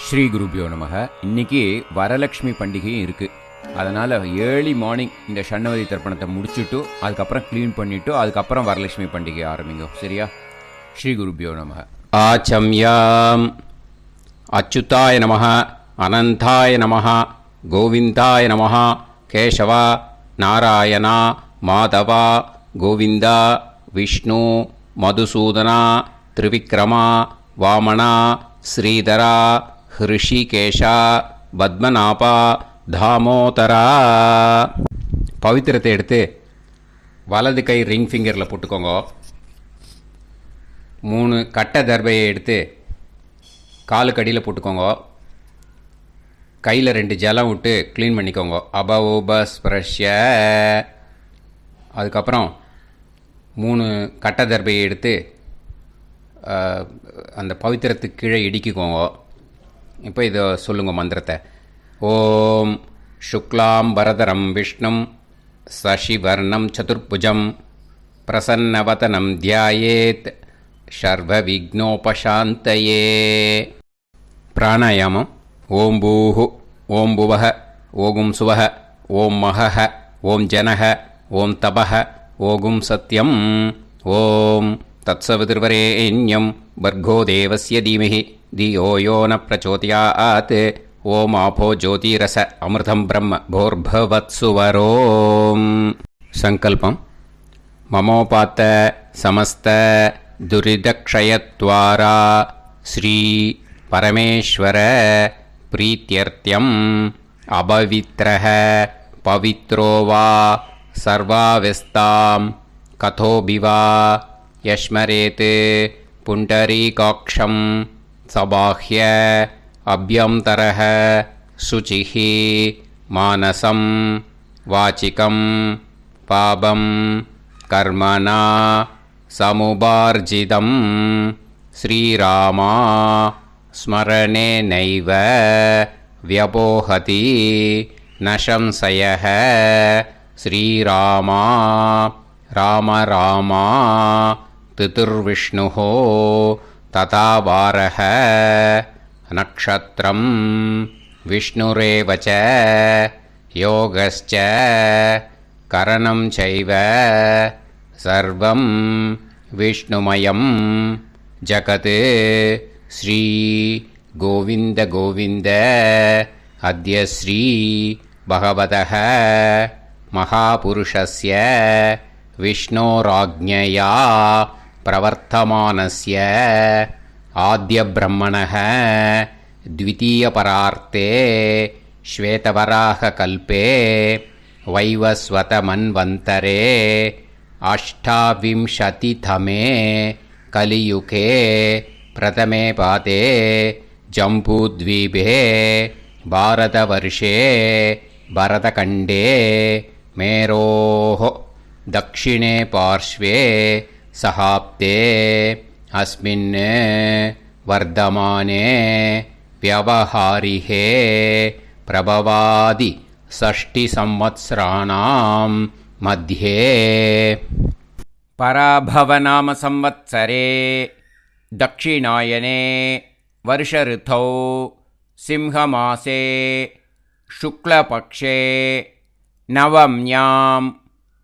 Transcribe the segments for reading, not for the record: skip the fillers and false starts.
ஸ்ரீ குருபியோ நமக. இன்னைக்கு வரலட்சுமி பண்டிகையும் இருக்குது. அதனால் ஏர்லி மார்னிங் இந்த ஷண்ணவதி தர்ப்பணத்தை முடிச்சுட்டு அதுக்கப்புறம் க்ளீன் பண்ணிவிட்டு அதுக்கப்புறம் வரலட்சுமி பண்டிகை ஆரம்பிங்க. சரியா? ஸ்ரீ குருபியோ நமக. ஆச்சம்யாம். அச்சுதாய நமஹ, அனந்தாய நமஹ, கோவிந்தாய நமஹ, கேசவா, நாராயணா, மாதவா, கோவிந்தா, விஷ்ணு, மதுசூதனா, திரிவிக்ரமா, வாமனா, ஸ்ரீதரா, ஹிருஷிகேஷா, பத்மநாபா, தாமோதரா. பவித்திரத்தை எடுத்து வலது கை ரிங் ஃபிங்கரில் போட்டுக்கோங்க. 3 கட்டை தர்பையை எடுத்து காலுக்கடியில் போட்டுக்கோங்க. கையில் 2 ஜலம் விட்டு க்ளீன் பண்ணிக்கோங்க. அபவோபஸ்பிரஷ்ய. அதுக்கப்புறம் 3 கட்டை தர்பையை எடுத்து அந்த பவித்திரத்துக்கு கீழே இடிக்கிக்கோங்க. இப்போ இதை சொல்லுங்கள் மந்திரத்தை. ஓம் சுக்லாம் வரதரம் விஷ்ணும் சசிவர்ணம் சதுர்புஜம் பிரசன்னவதனம் தியாயேத் சர்வ விக்னோபசாந்தயே. பிராணாயாமம். ஓம் பூஹு, ஓம் புவஹ, ஓகும் சுவஹ, ஓம் மஹஹ, ஓம் ஜனஹ, ஓம் தபஹ, ஓகும் சத்யம். ஓம் தத்சவிதுர்வரேண்யம் பர்கோ தேவஸ்ய தீமஹி தியோ யோ ந பிரச்சோதயாத். ஓம் ஆபோ ஜோதிரச அமிர்தம் பிரம்ம போர்பவத்சுவரோம். சங்கல்பம். மமோபாத்த சமஸ்த துரிதக்ஷயத்வாரா ஸ்ரீ பரமேஸ்வர பிரீத்யர்த்தியம் அபவித்ரஹ பவித்ரோ வா சர்வாவஸ்தாம் கதோபிவா யஸ்மரேத் புண்டரீகாக்ஷம் சபாஹ்ய அப்யந்தரஹ சுசிஹ மானசம் வாசிகம் பாபம் கர்மணா சமுபார்ஜிதம் ஸ்ரீராமா ஸ்மரணேனைவ வ்யபோஹதி நசம்சயஹ. ஸ்ரீராமா ராம ராமா திதிர்விஷ்ணுஹோ ததா வாரஹ. நக்ஷத்ரம் விஷ்ணுரேவச யோகஸ்ச கரணம் சைவ சர்வம் விஷ்ணுமயம் ஜகத். ஸ்ரீ கோவிந்த கோவிந்த. அத்ய ஸ்ரீ பகவதः மகாபுருஷஸ்ய விஷ்ணோராஜ்ஞயா பிரவர்த்தமானஸ்ய ஆத்யப்ரஹ்மணः த்விதீயபரார்த்தே ஸ்வேதவராககல்பே வைவஸ்வதமன்வந்தரே அஷ்டாவிம்சதிதமே கலியுகே பிரதமே பாதே ஜம்பூத்வீபே பாரதவர்ஷே பரதகண்டே மேரோः தக்ஷிணே பார்ஷ்வே சஹாப்தே அஸ்மின் வர்தமானே வியவஹாரிஹே பிரபவாதி ஷஷ்டி சம்வத்சராணாம் மத்தியே. பராபவநாம சம்வத்சரே தக்ஷிணாயனே வருஷ ऋतौ சிம்ஹமாசே शुक्लपक्षे नवम्यां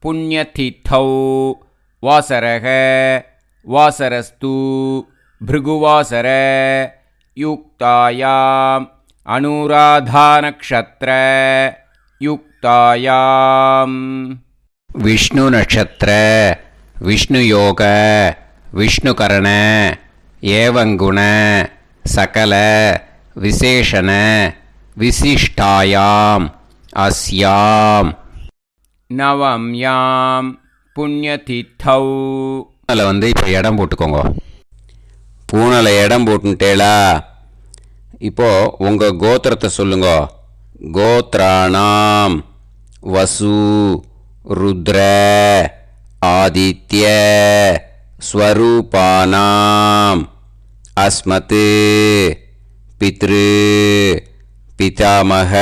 पुण्यतिथौ वासरः वासरस्तु भृगुवासर युक्तायाम् अनुराधानक्षत्र युक्तायाम्. विष्णु नक्षत्र विष्णु योग विष्णुकरण एवं गुण सकल विशेषण विशिष्टायाम् अस्याम् नवम्यां पुण्यतिथौ. பூனலை இப்போ இடம் போட்டுக்கோங்க. பூனலை இடம் போட்டுட்டேளா? இப்போது உங்கள் கோத்திரத்தை சொல்லுங்க. கோத்ராணாம் வசு ருத்ர ஆதித்ய ஸ்வரூபானாம் அஸ்மத் பித்ரு பிதாமக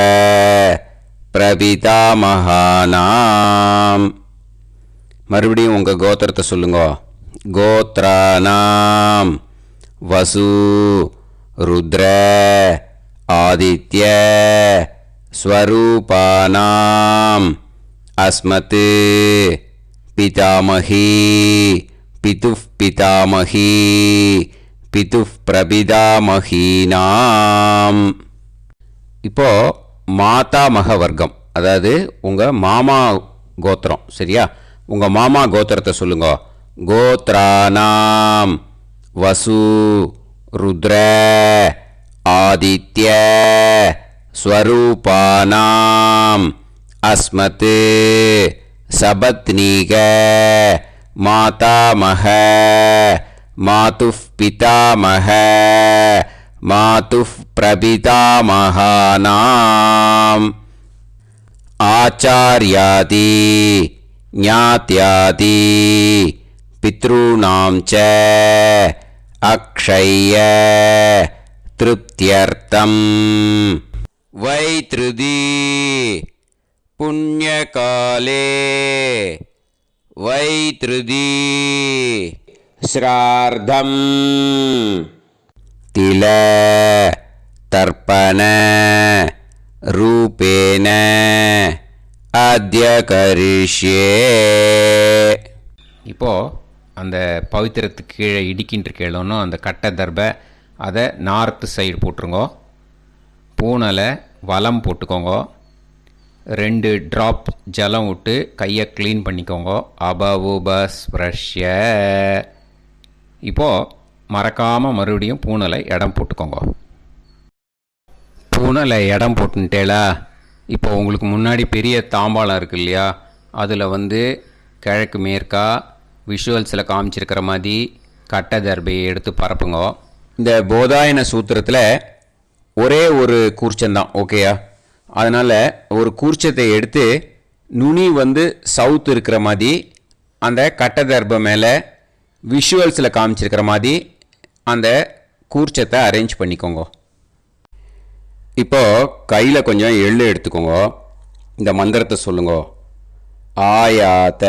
பிரபிதாமகானாம். மறுபடியும் உங்கள் கோத்திரத்தை சொல்லுங்க. கோத்ராணாம் வசு ருத்ர ஆதித்ய ஸ்வரூபானாம் அஸ்மத் பிதாமகி பிதுஃப் பிதாமகி பிதுஃப் பிரபிதாமகீனாம். இப்போ மாதாமக வர்க்கம், அதாவது உங்கள் மாமா கோத்திரம், சரியா? உங்கள் மாமா கோத்திரத்தை சொல்லுங்க. கோத்ரானாம் வசு ருத்ர ஆதித்ய ஸ்வரூபானாம் அஸ்மத் சபத்னீக மாதாமக மாதுஃப் பிதாமக மாதுஃப் பிரபிதாமகானாம். ஆச்சார்யாதி ஞாத்யாதி பித்ருணாம் ச அக்ஷய திருப்தியர்த்தம் வைத்ருதி புண்ணியகாலே வைத்ருதி ஸ்ரார்த்தம் தில தர்ப்பண ரூபேன அத்ய கரிஷ்யே. இப்போது அந்த பவித்திரத்துக்கு கீழே இடிக்கின்ற கீழோன்னு அந்த கட்டை தர்பை அதை நார்த்து சைடு போட்டுருங்கோ. பூனலை வலம் போட்டுக்கோங்க. 2 ட்ராப் ஜலம் விட்டு கையை க்ளீன் பண்ணிக்கோங்க. அபவுபஸ்ப்ரஷ்ய. இப்போது மறக்காமல் மறுபடியும் பூனலை இடம் போட்டுக்கோங்க. பூனலை இடம் போட்டுட்டேலா, இப்போ உங்களுக்கு முன்னாடி பெரிய தாம்பாளம் இருக்குது இல்லையா, அதில் கிழக்கு மேற்கா விஷுவல்ஸில் காமிச்சிருக்கிற மாதிரி கட்டை தர்பையை எடுத்து பரப்புங்க. இந்த போதாயன சூத்திரத்தில் ஒரே ஒரு கூர்ச்சந்தான், ஓகேயா? அதனால் ஒரு கூர்ச்சத்தை எடுத்து நுனி சவுத் இருக்கிற மாதிரி அந்த கட்டை தர்பை மேலே விஷுவல்ஸில் காமிச்சிருக்கிற மாதிரி அந்த கூர்ச்சத்தை அரேஞ்ச் பண்ணிக்கோங்க. இப்போது கையில் கொஞ்சம் எள்ளு எடுத்துக்கோங்க. இந்த மந்திரத்தை சொல்லுங்க. ஆயாத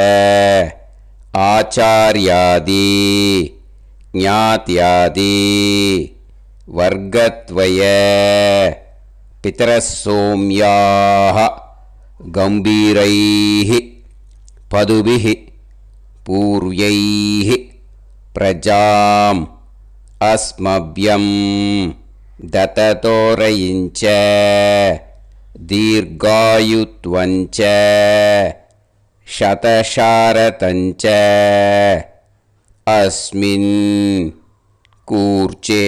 ஆச்சார்யாதி ஞாத்யாதி வர்கத்வய பிதரசோம்யாஹ கம்பீரைஹி பதுபிஹி பூர்வைஹி பிரஜாம் அஸ்மப்யம் தததோரயிஞ்ச தீர்காயுத்வஞ்ச சதசாரதஞ்ச அஸ்மின் கூர்ச்சே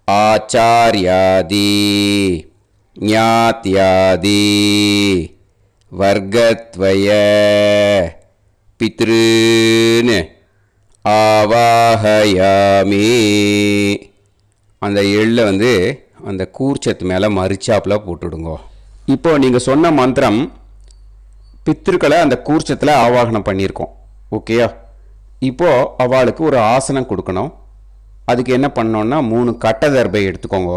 ஆச்சார்யாதி ஞாத்யாதி வர்கத்வய பித்ருன் ஆவாஹயாமி. அந்த எள்ளை அந்த கூர்ச்சத்து மேலே மரிச்சாப்பில் போட்டுடுங்க. இப்போது நீங்கள் சொன்ன மந்திரம் பித்ருக்களை அந்த கூர்ச்சத்தில் ஆவாகனம் பண்ணியிருக்கோம், ஓகேயா? இப்போது அவளுக்கு ஒரு ஆசனம் கொடுக்கணும். அதுக்கு என்ன பண்ணோன்னா 3 கட்டை தர்பை எடுத்துக்கோங்க.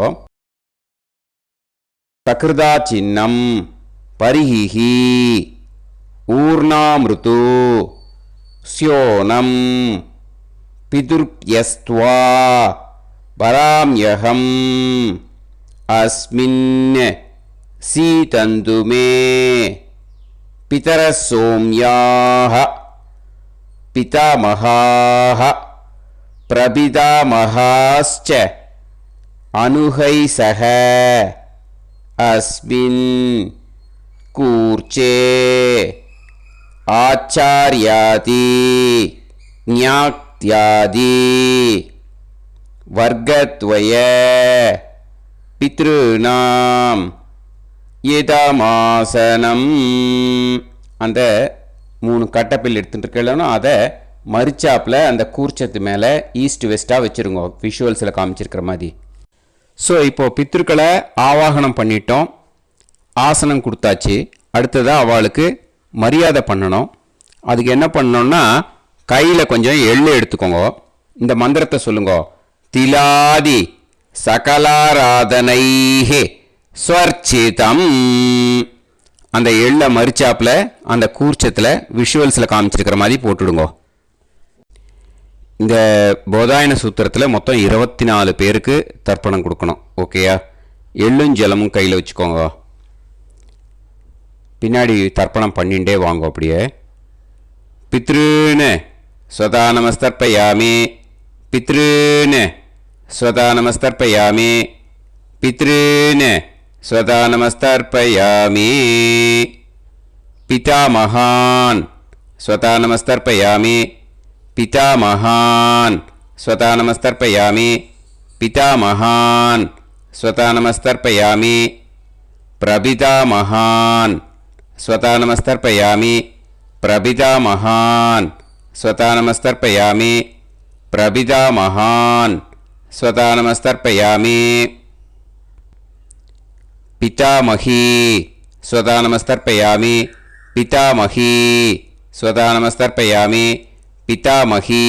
சக்ருதா சின்னம் பரிஹிஹி ஊர்ணாமிருது ஸ்யோனம் பிதுர்யஸ்த்வா பராம்யகம் அஸ்மின் சீதந்துமே பிதரசோம்யாஹ பிதாமகாஹ பிரபிதாமகாஸ்ச அனுகைசஹ அஸ்மின் கூர்ச்சே ஆச்சார்யாதி ஞாத்யாதி வர்கத்வய பித்ருநாம் இதமாசனம். அந்த 3 கட்டப்பில் எடுத்துகிட்டு இருக்கலன்னா அதை மரிச்சாப்பில் அந்த கூர்ச்சத்து மேலே ஈஸ்ட் வெஸ்ட்டாக வச்சுருங்க, விஷுவல்ஸில் காமிச்சிருக்கிற மாதிரி. ஸோ இப்போது பித்ருக்களை ஆவாகனம் பண்ணிட்டோம், ஆசனம் கொடுத்தாச்சு. அடுத்ததாக அவளுக்கு மரியாதை பண்ணணும். அதுக்கு என்ன பண்ணணும்னா கையில் கொஞ்சம் எள்ளு எடுத்துக்கோங்க. இந்த மந்திரத்தை சொல்லுங்க. திலாதி சகலாராதனைஹே ஸ்வர்ச்சிதம். அந்த எள்ளை மரிச்சாப்பில் அந்த கூர்ச்சத்தில் விஷுவல்ஸில் காமிச்சிருக்கிற மாதிரி போட்டுடுங்க. இந்த போதாயன சூத்திரத்தில் மொத்தம் 24 பேருக்கு தர்ப்பணம் கொடுக்கணும், ஓகேயா? எள்ளும் ஜலமும் கையில் வச்சுக்கோங்க. பின்னாடி தர்ப்பணம் பண்ணிகிட்டே வாங்க. அப்படியே பித்ருன்னு ஸ்வதா நமஸ்தர்ப்பயாமி, பித்ருன்னு ஸ்வதா நமஸ்தர்ப்பயாமி, பித்ருன்னு ஸ்வதா நமஸ்தர்ப்பயாமி. பிதாமகான் ஸ்வதா நமஸ்தர்ப்பயாமி, பிதாமகான் ஸ்வதா நமஸ்தர்ப்பயாமி, பிதாமகான் ஸ்வதா நமஸ்தர்ப்பயாமி. பிரபிதாமகான் ஸ்வதா நமஸ்தர்ப்பயாமி, பிரபிதாமகான் ஸ்வதா நமஸ்தர்ப்பயாமி, பிரபிதாமகான் ஸ்வதா நமஸ்தர்ப்பயாமி. பிதாமகி ஸ்வதா நமஸ்தர்ப்பயாமி, பிதாமகி ஸ்வதா நமஸ்தர்ப்பயாமி, பிதாமகி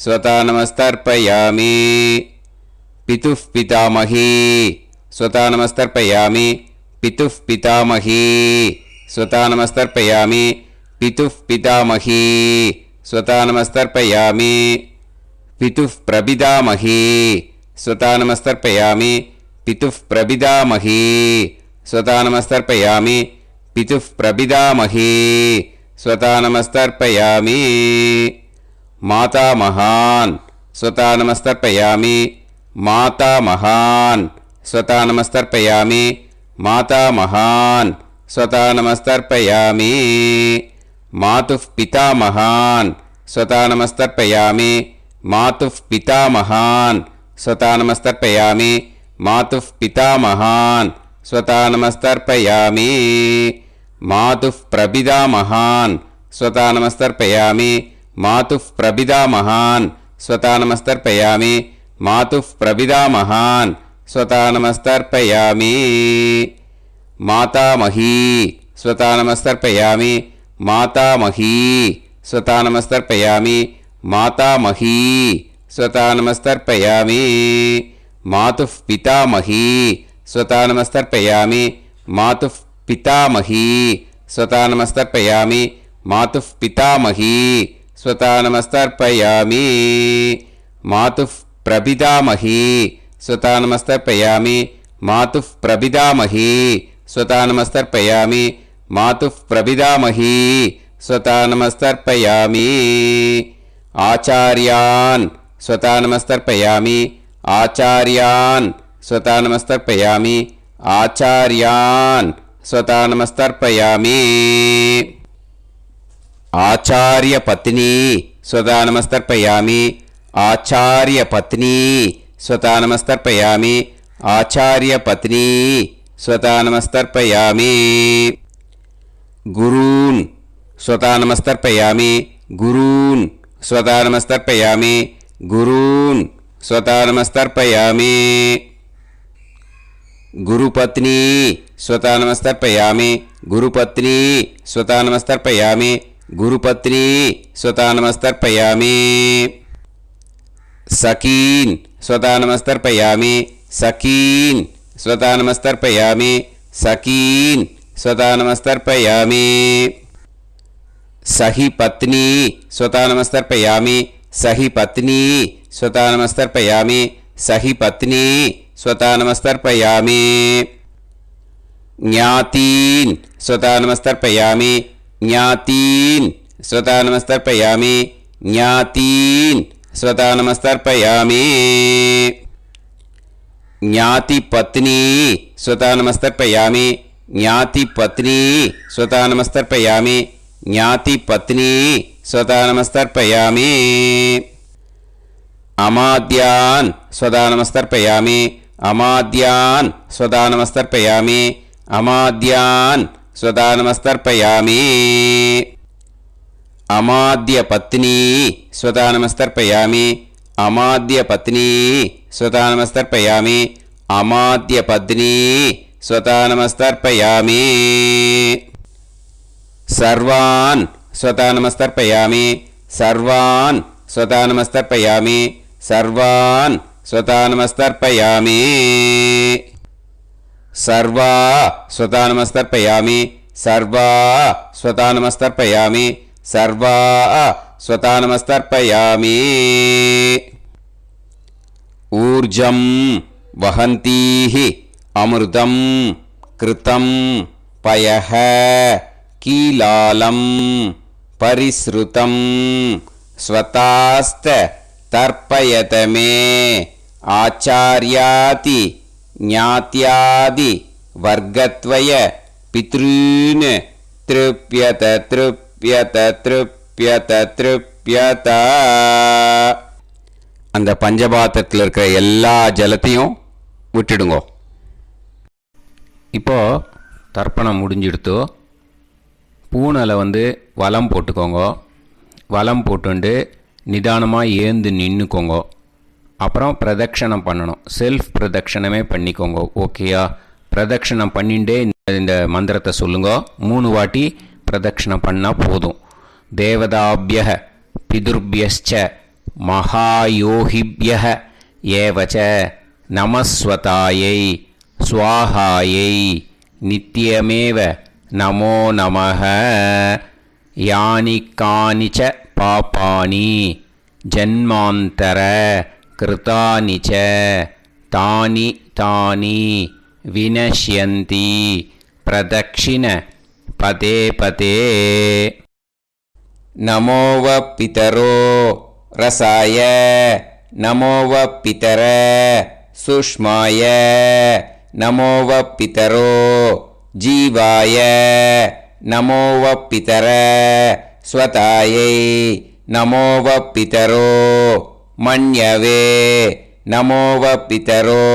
ஸ்வதா நமஸ்தர்ப்பயாமி. பிதுः பிதாமகி ஸ்வதா நமஸ்தர்ப்பயாமி, பிதுः பிதாமகி ஸ்வதா நமஸ்தர்ப்பயாமி, பிதுः பிதாமகி ஸ்வதா நமஸ்தர்ப்பயாமி. பிதுः பிரபிதாமகி ஸ்வதா நமஸ்தர்ப்பயாமி, பிதுः பிரபிதாமகி ஸ்வதா நமஸ்தர்ப்பயாமி, பிதுः பிரபிதாமகி ஸ்வதா நமஸ்தர்ப்பயாமி. மாதாமகான் ஸ்வதா நமஸ்தர்ப்பயாமி, மாதாமகான் ஸ்வதா நமஸ்தர்ப்பயாமி, மாதாமகான் ஸ்வதா நமஸ்தர்ப்பயாமி. மாதுः பிதாமகான் ஸ்வதா நமஸ்தர்ப்பயாமி, மாதுः பிதாமகான் ஸ்வதா நமஸ்தர்ப்பயாமி, மாதுः பிதாமகான் ஸ்வதா நமஸ்தர்ப்பயாமி. மாதுः பிரபிதாமகான் ஸ்வதா நமஸ்தர்ப்பயாமி, மாதுः பிரபிதாமகான் ஸ்வதா நமஸ்தர்ப்பயாமி, மாதுः பிரபிதாமகான் ஸ்வதா நமஸ்தர்ப்பயாமி. மாதாமகி ஸ்வதா நமஸ்தர்ப்பயாமி, மாதாமகி ஸ்வதா நமஸ்தர்ப்பயாமி, மாதாமகி ஸ்வதா நமஸ்தர்ப்பயாமி. மாதுः பிதாமகி ஸ்வதா நமஸ்தர்ப்பயாமி, மாதுः பிதாமகி ஸ்வதா நமஸ்தர்ப்பயாமி, மாதுः பிதாமகி ஸ்வதா நமஸ்தர்ப்பயாமி. மாதுः பிரபிதாமகி ஸ்வதா நமஸ்தர்ப்பயாமி, மாதுः பிரபிதாமகி ஸ்வதா நமஸ்தர்ப்பயாமி, மாதுः பிரபிதாமகி ஸ்வதா நமஸ்தர்ப்பயாமி. ஆச்சார்யான் ஸ்வதா நமஸ்தர்ப்பயாமி, ஆச்சார்யான் ஸ்வதா நமஸ்தர்ப்பயாமி, ஆச்சார்யான் ஸ்வதா நமஸ்தர்ப்பயாமி. ஆச்சார்ய பத்னி ஸ்வதா நமஸ்தர்ப்பயாமி, ஆச்சார்ய பத்னி ஸ்வதா நமஸ்தர்ப்பயாமி, ஆச்சார்ய பத்னி ஸ்வதா நமஸ்தர்ப்பயாமி. குரூன் ஸ்வதா நமஸ்தர்ப்பயாமி, குரூன் ஸ்வதா நமஸ்தர்ப்பயாமி, குரூன் ஸ்வதா நமஸ்தர்ப்பயாமி. குருபத்னி ஸ்வதா நமஸ்தர்ப்பயாமி, குருபத்னி ஸ்வதா நமஸ்தர்ப்பயாமி, குருபத்னி ஸ்வதா நமஸ்தர்ப்பயாமி. சகீன் ஸ்வதா நமஸ்தர்ப்பயாமி, சகீன் ஸ்வதா நமஸ்தர்ப்பயாமி, சகீன் ஸ்வதா நமஸ்தர்ப்பயாமி. சஹி பத்னி ஸ்வதா நமஸ்தர்ப்பயாமி, சஹி பத்னி ஸ்வதா நமஸ்தர்ப்பயாமி, சஹி பத்னி ஸ்வதா நமஸ்தர்ப்பயாமி. ஞாதீன் ஸ்வதா நமஸ்தர்ப்பயாமி, ஞாதீன் ஸ்வதா நமஸ்தர்ப்பயாமி, ஞாதீன் ஸ்வதா நமஸ்தர்ப்பயாமி. ஞாதி பத்னி ஸ்வதா நமஸ்தர்ப்பயாமி, ஞாதி பத்னி ஸ்வதா நமஸ்தர்ப்பயாமி, ஞாதி பத்னி ஸ்வதா நமஸ்தர்ப்பயாமி. அமாத்யான் ஸ்வதா நமஸ்தர்ப்பயாமி, அமாத்யான் ஸ்வதா நமஸ்தர்ப்பயாமி, அமாத்யான் ஸ்வதா நமஸ்தர்ப்பயாமி. அமாத்ய பத்னி ஸ்வதா நமஸ்தர்ப்பயாமி, அமாத்ய பத்னி ஸ்வதா நமஸ்தர்ப்பயாமி, அமாத்ய பத்னி ஸ்வதா நமஸ்தர்ப்பயாமி. சர்வான் ஸ்வதா நமஸ்தர்ப்பயாமி, சர்வான் ஸ்வதா நமஸ்தர்ப்பயாமி, சர்வான் ஸ்வதா நமஸ்தர்ப்பயாமி. சர்வா ஸ்வதா நமஸ்தர்ப்பயாமி, சர்வா ஸ்வதா நமஸ்தர்ப்பயாமி, சர்வா ஸ்வதா நமஸ்தர்ப்பயாமி. ஊர்ஜம் வஹந்தீஹி அமிர்தம் கிருதம் பயஹ கீலாலம் பரிஸ்ருதம் ஸ்வதாஸ்த தர்ப்பயதமே ஆச்சார்யாதி ஞாத்யாதி வர்க்கத்வய பித்ருன் திருப்யத திருப்யத திருப்யத திருப்யத. அந்த பஞ்சபாத்திரத்தில் இருக்கிற எல்லா ஜலத்தையும் விட்டுடுங்கோ. இப்போது தர்ப்பணம் முடிஞ்சிடுத்தோ பூனலை வலம் போட்டுக்கோங்க. வலம் போட்டுண்டு நிதானமாக ஏந்து நின்றுக்கோங்க. அப்புறம் பிரதட்சணம் பண்ணணும். செல்ஃப் பிரதட்சணமே பண்ணிக்கோங்க. ஓகேயா? பிரதட்சணம் பண்ணிண்டே இந்த மந்திரத்தை சொல்லுங்க. 3 வாட்டி பிரதட்சணம் பண்ணால் போதும். தேவதாபிய பிதுர்பியச்ச மகாயோகிபிய ஏவச்ச நமஸ்வதாயை ஸ்வாஹாயை நித்யமேவ நமோ நமஹ. யானி கானிச்ச பாபானி ஜன்மாந்தர கிருதானி ச தானி தானி வினஷ்யந்தி பிரதக்ஷிண பதே பதே. நமோவ பிதரோ ரசாய நமோவ பிதர சுஷ்மாய நமோவ பிதரோ ஜீவாய நமோவ பிதர ஸ்வதாயை நமோவ பிதரோ மன்யவே நமோவ பிதரோ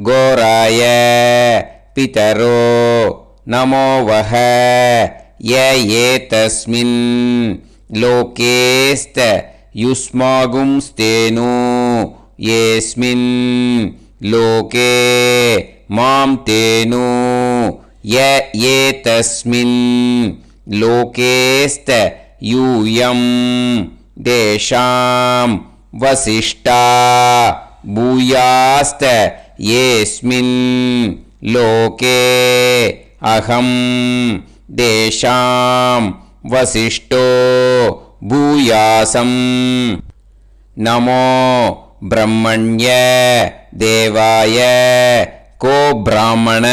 கோராய பிதரோ நமோவஹ ய ஏதஸ்மின் லோகேஸ்த யுஸ்மாகும்ஸ்தேனு ஏஸ்மின் லோகே மாம் தேனு ய ஏதஸ்மின் லோகேஸ்த யூயம் தேஷாம் வசிஷ்டா பூயாஸ்த ஏஸ்மின் லோகே அகம் தேஷாம் வசிஷ்டோ பூயாசம். நமோ பிரம்மண்ய தேவாய கோ பிராமண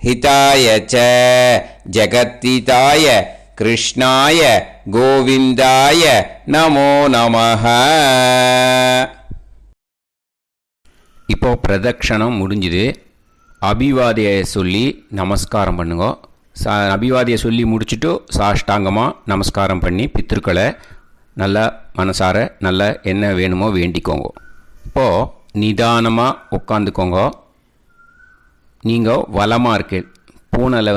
ஹிதாய ச ஜகத்திதாய கிருஷ்ணாய கோவிந்தாய நமோ நமஹ. இப்போ பிரதட்சணம் முடிஞ்சுது. அபிவாதியை சொல்லி நமஸ்காரம் பண்ணுங்க. அபிவாதியை சொல்லி முடிச்சுட்டு சாஷ்டாங்கமாக நமஸ்காரம் பண்ணி பித்திருக்களை நல்லா மனசார நல்லா என்ன வேணுமோ வேண்டிக்கோங்க. இப்போது நிதானமாக உட்காந்துக்கோங்க. நீங்கள் வலமாக இருக்கு பூனலை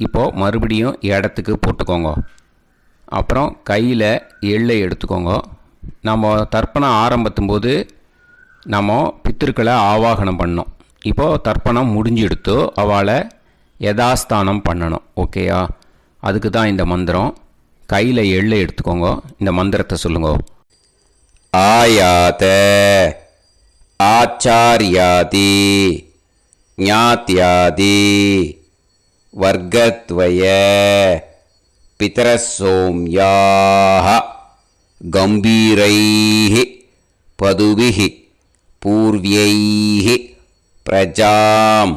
இப்போது மறுபடியும் இடத்துக்கு போட்டுக்கோங்க. அப்புறம் கையில் எள்ளை எடுத்துக்கோங்க. நம்ம தர்ப்பணம் ஆரம்பத்தும் போது நம்ம பித்திருக்களை ஆவாகனம் பண்ணோம். இப்போது தர்ப்பணம் முடிஞ்செடுத்து அவளை யதாஸ்தானம் பண்ணணும். ஓகேயா? அதுக்கு தான் இந்த மந்திரம். கையில் எள்ளை எடுத்துக்கோங்க. இந்த மந்திரத்தை சொல்லுங்க. ஆயாத ஆச்சாரியாதி ஞாத்யாதி வர்க்கத்வய பிதரசோம்யாஹ கம்பீரைஹி பதுபிஹி பூர்வ்யைஹி பிரஜாம்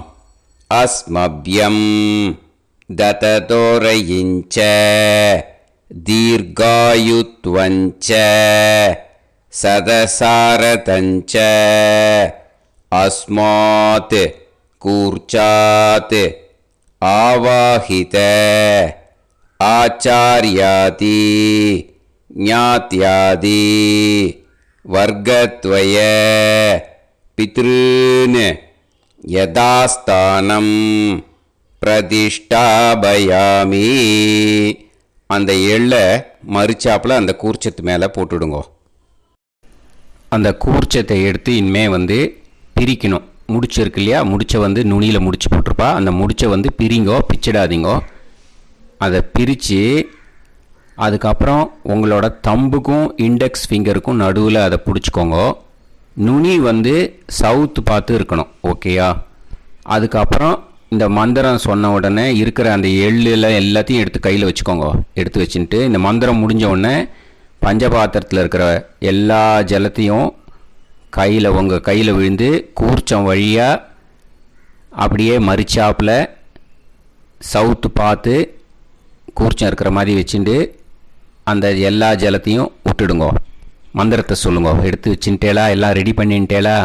அஸ்மப்யம் தததோரயிஞ்ச தீர்காயுத்வஞ்ச சதசாரதஞ்ச அஸ்மாத் கூர்ச்சாத் ஆவாஹித ஆச்சார்யாதி ஞாத்யாதி வர்க்கத்வய பித்ருன் யதாஸ்தானம் பிரதிஷ்டாபயாமி. அந்த எள்ளை மறிச்சாப்பில் அந்த கூர்ச்சத்து மேலே போட்டுடுங்க. அந்த கூர்ச்சத்தை எடுத்து இனிமே பிரிக்கணும். முடிச்சு இருக்கு இல்லையா? முடிச்சை நுனியில் முடிச்சு போட்டிருப்பா. அந்த முடிச்சை பிரிங்கோ, பிச்சிடாதீங்கோ. அதை பிரித்து அதுக்கப்புறம் உங்களோட தம்புக்கும் இண்டெக்ஸ் ஃபிங்கருக்கும் நடுவில் அதை பிடிச்சிக்கோங்க. நுனி சவுத்து பார்த்து இருக்கணும். ஓகேயா? அதுக்கப்புறம் இந்த மந்திரம் சொன்ன உடனே இருக்கிற அந்த எள்ளில் எல்லாத்தையும் எடுத்து கையில் வச்சுக்கோங்க. எடுத்து வச்சுட்டு இந்த மந்திரம் முடிஞ்ச உடனே பஞ்சபாத்திரத்தில் இருக்கிற எல்லா ஜலத்தையும் உங்கள் கையில் விழுந்து கூர்ச்சம் வழியாக அப்படியே மறிச்சாப்பில் சவுத்து பார்த்து கூர்ச்சம் இருக்கிற மாதிரி வச்சுட்டு அந்த எல்லா ஜலத்தையும் விட்டுடுங்கோ. மந்திரத்தை சொல்லுங்கோ. எடுத்து வச்சுட்டேலா, எல்லாம் ரெடி பண்ணிட்டேலா?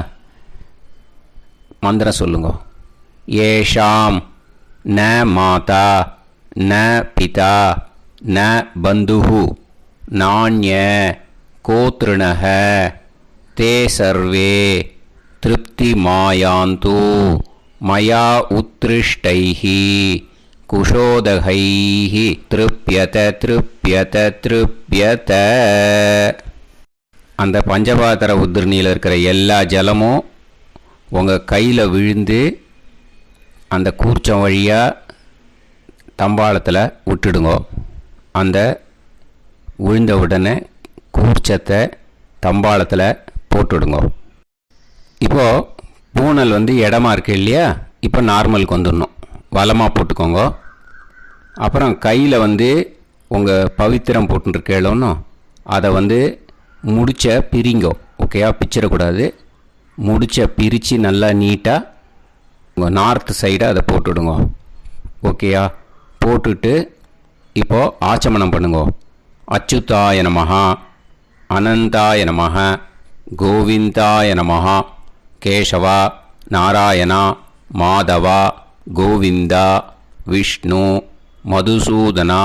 மந்திரம் சொல்லுங்கோ. ஏஷாம் ந மாதா ந பிதா ந பந்துஹு நாண்ய கோத்ருணஹ தே சர்வே திருப்தி மாயாந்து மயா உத்ருஷ்டைஹி குஷோதகைஹி திருப்யத திருப்யத திருப்யத. அந்த பஞ்சபாத்திர உதிரணியில் இருக்கிற எல்லா ஜலமும் உங்கள் கையில் விழுந்து அந்த கூர்ச்சம் வழியாக தம்பாளத்தில் விட்டுடுங்க. அந்த விழுந்த உடனே கூர்ச்சத்தை தம்பாளத்தில் போட்டுடுங்க. இப்போது பூனல் இடமா இருக்கு இல்லையா, இப்போ நார்மலுக்கு வந்துடணும். வலமாக போட்டுக்கோங்க. அப்புறம் கையில் உங்கள் பவித்திரம் போட்டுருக்கேளோன்னு அதை முடிச்ச பிரிங்கோ. ஓகேயா, பிச்சிடக்கூடாது. முடிச்ச பிரித்து நல்லா நீட்டாக உங்கள் நார்த் சைடை அதை போட்டுவிடுங்க. ஓகேயா, போட்டுட்டு இப்போது ஆச்சமனம் பண்ணுங்க. அச்சுதாய நமஹ, அனந்தாய நமஹ, கோவிந்தாய நமஹ, கேசவா நாராயணா மாதவா கோவிந்தா விஷ்ணு மதுசூதனா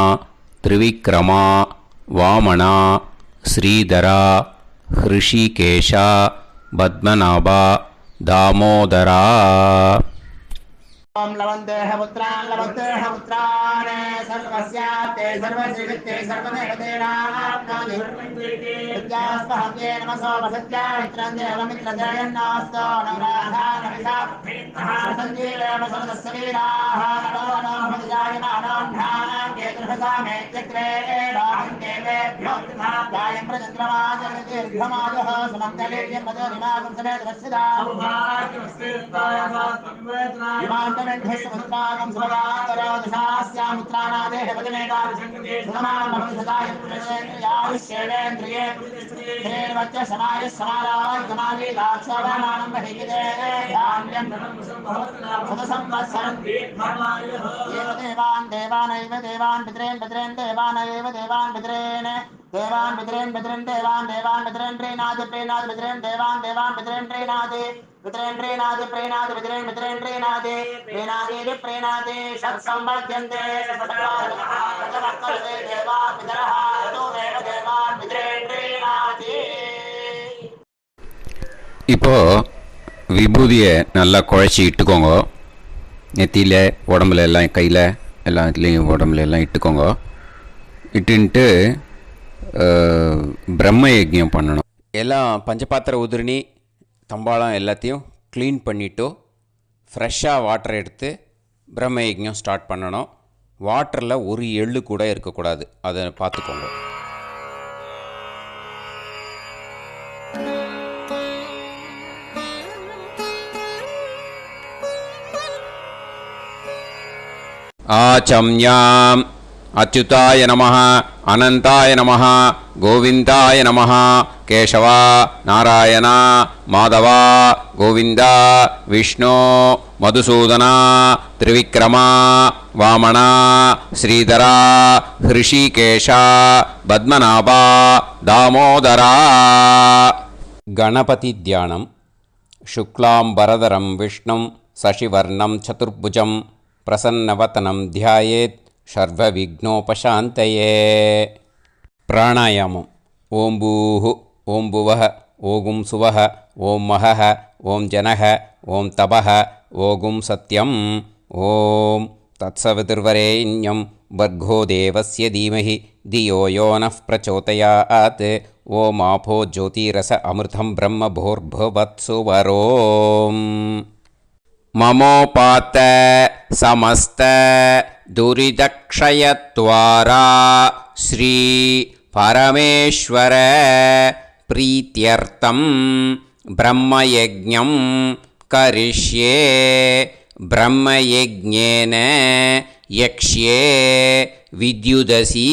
திரிவிக்ரமா வாமனா ஸ்ரீதரா ஹிருஷிகேஷா பத்மநாபா தாமோதரா. ओम लवन्तेह पुत्रान् सर्वस्याते सर्वश्रीवित्ते सर्वदेवतेनाप्नोति विद्यास्पहव्ये नमसो वसत्या मित्रं देवमित्रजयन्नास्तो नवराधानविषा सञ्जीवेम सर्वस्य वीराः नमो नमः जायमानां केतुर्भसामे चक्रे देवेभ्यो गायं प्रचक्रमाजगदीर्घमाजः सुमङ्गलेयं पदोनिमागं समेत वत्सदा इमान्तमेढ्यस्समुद्रागं सुभगान्तरादशास्यामुत्राणादेह पदमेकाभिसङ्कृते सुतमानमभिसदायुष्येवेन्द्रिये धेर्वच्च समायः समारायकमाली दाक्षावानानं बहिगिते धान्यं सतसंवत्सरं एव देवान् देवान् पितॄन् देवानैव देवान् पितॄन् देवान् पितॄन् देवान् पितॄन् प्रीणाति पितॄन् देवान् पितॄन् प्रीणाति प्रीणाति पितॄन् प्रीणाति प्रीणाति षट्संवर्ध्यन्ते देवा पितरः ततोमेव देवान् पितॄन् प्रीणाति. இப்போ விபூதியை நல்லா குழச்சி இட்டுக்கோங்க. நெத்தியில் உடம்புல எல்லாம் கையில் எல்லா இதுலேயும் உடம்புல எல்லாம் இட்டுக்கோங்க. இட்டுன்ட்டு பிரம்ம யஜ்ஞம் பண்ணணும். எல்லாம் பஞ்சபாத்திர உதிரணி தம்பாளம் எல்லாத்தையும் க்ளீன் பண்ணிவிட்டு ஃப்ரெஷ்ஷாக வாட்டர் எடுத்து பிரம்ம யஜ்ஞம் ஸ்டார்ட் பண்ணணும். வாட்டரில் ஒரு எள்ளு கூட இருக்கக்கூடாது, அதை பார்த்துக்கோங்க. ஆச்சம்யாம் அச்சுதாய நமஹ, அனந்தாய நமஹ, கோவிந்தாய நமஹ, கேசவா நாராயணா மாதவா கோவிந்தா விஷ்ணு மதுசூதனா திரிவிக்ரமா வாமனா ஸ்ரீதரா ஹிருஷிகேஷா பத்மநாபா தாமோதரா. கணபதி தியானம். சுக்லாம்பரதரம் விஷ்ணும் சசிவர்ணம் சதுர்புஜம் பிரசன்னவதனம் தியாயேத் சர்வவிக்னோபசாந்தயே. பிராணாயாமம். ஓம் பூஹு ஓம் புவஹ ஓகும் சுவஹ ஓம் மஹஹ ஓம் ஜனஹ ஓம் தபஹ ஓகும் சத்யம். ஓம் தத்சவிதுர்வரேண்யம் வர்கோ தேவஸ்ய தீமஹி தியோ யோ நः பிரச்சோதயாத். ஓம் ஆபோ ஜோதிரஸ அமிர்தம் பிரம்ம பூர்புவத்சு வரோம். மமோபாத்த சமஸ்த துரிதக்ஷயத்வாரா ஸ்ரீ பரமேஸ்வர பிரீத்யர்த்தம் பிரம்மயஜ்ஞம் கரிஷ்யே. பிரம்மயஜ்ஞேன யக்ஷ்யே வித்யுதசி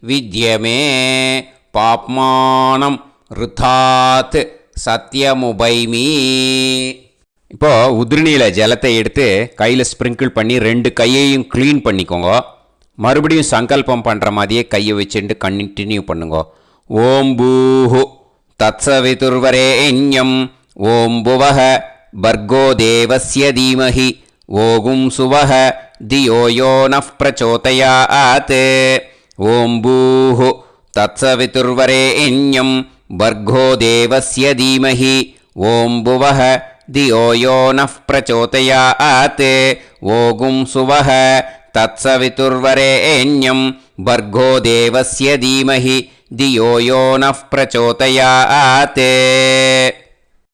வித்யமே பாப்மானம் ருதாத் சத்யமுபைமி. இப்போது உதிரணியில் ஜலத்தை எடுத்து கையில் ஸ்ப்ரிங்கிள் பண்ணி 2 கையையும் க்ளீன் பண்ணிக்கோங்க. மறுபடியும் சங்கல்பம் பண்ணுற மாதிரியே கையை வச்சுட்டு கண்டினியூ பண்ணுங்க. ஓம் பூஹு தத்சவிதுர்வரேண்யம் ஓம் புவஹ பர்கோ தேவஸ்ய தீமஹி ஓகும் சுவஹ தியோ யோ நஃப் பிரச்சோதயாத். ஓம் பூஹு தத்சவிதுர்வரேண்யம் பர்கோ தேவஸ்ய தீமஹி ஓம் புவஹ தியோ யோ நஃப் பிரச்சோதயாத். ஓகும் சுவஹ தத்சவிதுர்வரேண்யம் பர்கோ தேவஸ்ய தீமஹி தியோ யோ நஃப் பிரச்சோதயாத்.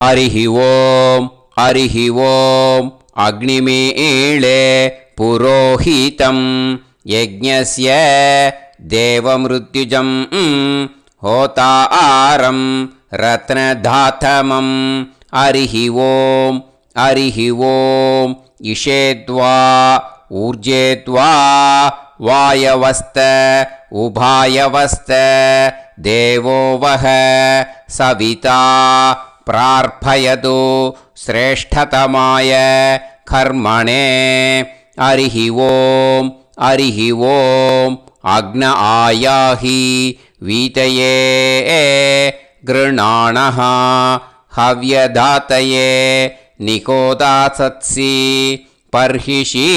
ஹரிஹி ஓம் ஹரிஹி ஓம் அக்னிமீளே புரோஹிதம் யஜ்ஞஸ்ய தேவமிருத்யுஜம் ஹோதாரம் ரத்னதாத்தமம். ஹரிஹி ஓம் ஹரிஹி ஓம் இஷேத்வா ஊர்ஜேத்வா வாயவஸ்த உபாயவஸ்த தேவோ வஹ சவிதா பிரார்ப்பயது ஸ்ரேஷ்டதமாய கர்மணே. ஹரிஹி ஓம் ஹரிஹி ஓம் அக்ன ஆயாஹி வீதயே கிருணாணஹ ஹவ்யதாத்தயே நிகோதாசத்சி பர்ஹிஷி.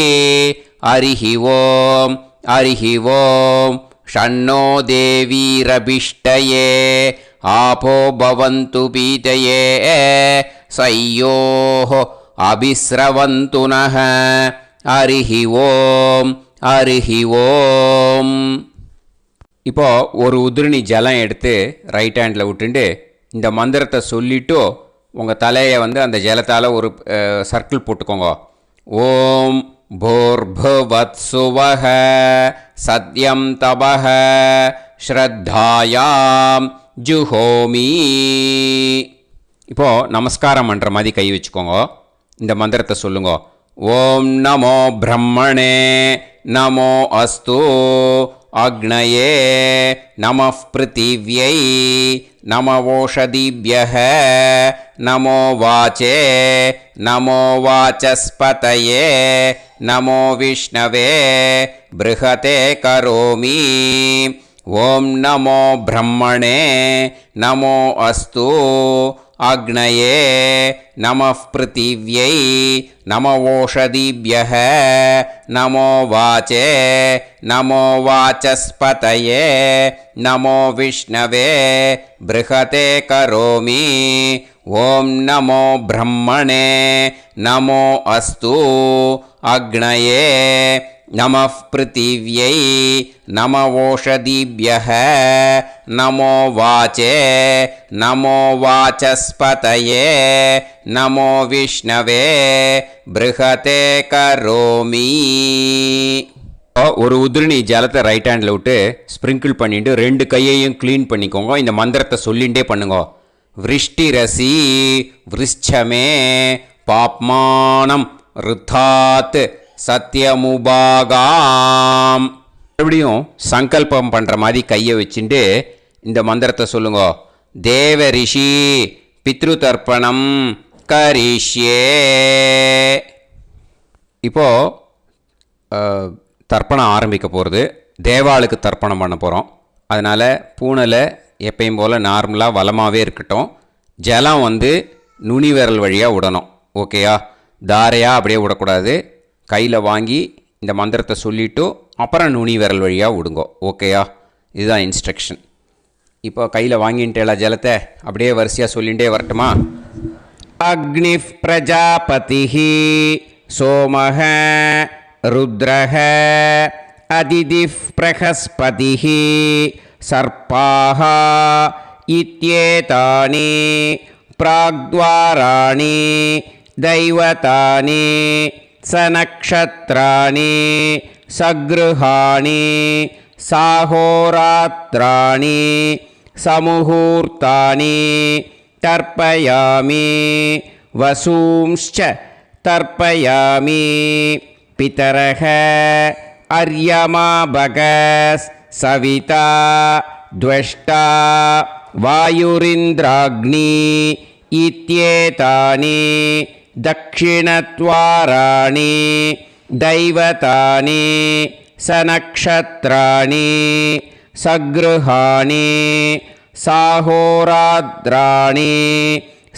ஹரிஹி ஓம் ஹரிஹி ஓம் ஷண்ணோ தேவீரபிஷ்டயே ஆபோ பவந்து பீதயே சய்யோஹ அபிஸ்ரவந்து நஹ. ஹரிஹி ஓம் ஹரிஹி ஓம். இப்போ ஒரு உதிரணி ஜலம் எடுத்து ரைட் ஹேண்டில் விட்டுண்டு இந்த மந்திரத்தை சொல்லிவிட்டு உங்கள் தலையை அந்த ஜலத்தால் ஒரு சர்க்கிள் போட்டுக்கோங்க. ஓம் பூர்புவத்சுவஹ சத்யம் தபஹ ஸ்ரத்தாயாம் ஜுஹோமி. இப்போது நமஸ்காரம் பண்ணுற மாதிரி கை வச்சுக்கோங்க. இந்த மந்திரத்தை சொல்லுங்க. ஓம் நமோ பிரம்மணே நமோ அஸ்து அக்னயே நமः பிருத்திவ்யை நமவோஷதிभ्यः நமோ வாச்சே நமோ வாசஸ்பதயே நமோ விஷ்ணவே ப்ருஹதே கரோமி. ஓம் நமோ பிரம்மணே நமோ அஸ்து அக்னயே நமः பிருத்திவ்யை நமவோஷதிभ्यः நமோ வாச்சே நமோ வாசஸ்பதயே நமோ விஷ்ணவே ப்ருஹதே கரோமி. ஓம் நமோ பிரம்மணே நமோ அஸ்து அக்னயே நமः பிருத்திவ்யை நமவோஷதிभ्यः நமோ வாச்சே நமோ வாசஸ்பதயே நமோ விஷ்ணவே ப்ருஹதே கரோமி. ஒரு உதிரணி ஜலத்தை ரைட் ஹேண்டில் விட்டு ஸ்ப்ரிங்கிள் பண்ணிட்டு 2 கையையும் க்ளீன் பண்ணிக்கோங்க. இந்த மந்திரத்தை சொல்லிகிட்டே பண்ணுங்க. விருஷ்டிரசி விருஷ்சமே பாப்மானம் ருத்தாத் சத்யமுபாகாம். மறுபடியும் சங்கல்பம் பண்ணுற மாதிரி கையை வச்சுட்டு இந்த மந்திரத்தை சொல்லுங்க. தேவ ரிஷி பித்ரு தர்ப்பணம் கரிஷ்யே. இப்போது தர்ப்பணம் ஆரம்பிக்க போகிறது. தேவாளுக்கு தர்ப்பணம் பண்ண போகிறோம். அதனால் பூனலை எப்பயும் போல் நார்மலாக வளமாகவே இருக்கட்டும். ஜலம் நுனி விரல் வழியாக விடணும். ஓகேயா? தாரையாக அப்படியே விடக்கூடாது. கையில் வாங்கி இந்த மந்திரத்தை சொல்லிவிட்டு அப்புறம் நுனி விரல் வழியாக விடுங்கோ. ஓகேயா? இதுதான் இன்ஸ்ட்ரக்ஷன். இப்போ கையில் வாங்கிட்டேல ஜலத்தை அப்படியே வரிசையாக சொல்லிகிட்டே வரட்டுமா? அக்னிஃப் பிரஜாபதிஹி சோமஹ ருத்ரஹ அதிதிஃப் பிரகஸ்பதிஹி சர்ப்பாஹ இத்யேதானி பிராக்த்வாராணி தைவதானி சநக்ஷத்ராணி சக்ருஹாணி சாஹோராத்ராணி சமுஹூர்த்தானி தர்ப்பயாமி வசூம்ச்ச தர்ப்பயாமி பிதரஹ அர்யமா பகஸ் சவிதா த்வஷ்டா வாயுரிந்திராக்னி இத்யேதானி दक्षिणद्वाराणि दैवतानि सनक्षत्राणि सगृहाणि साहोरात्राणि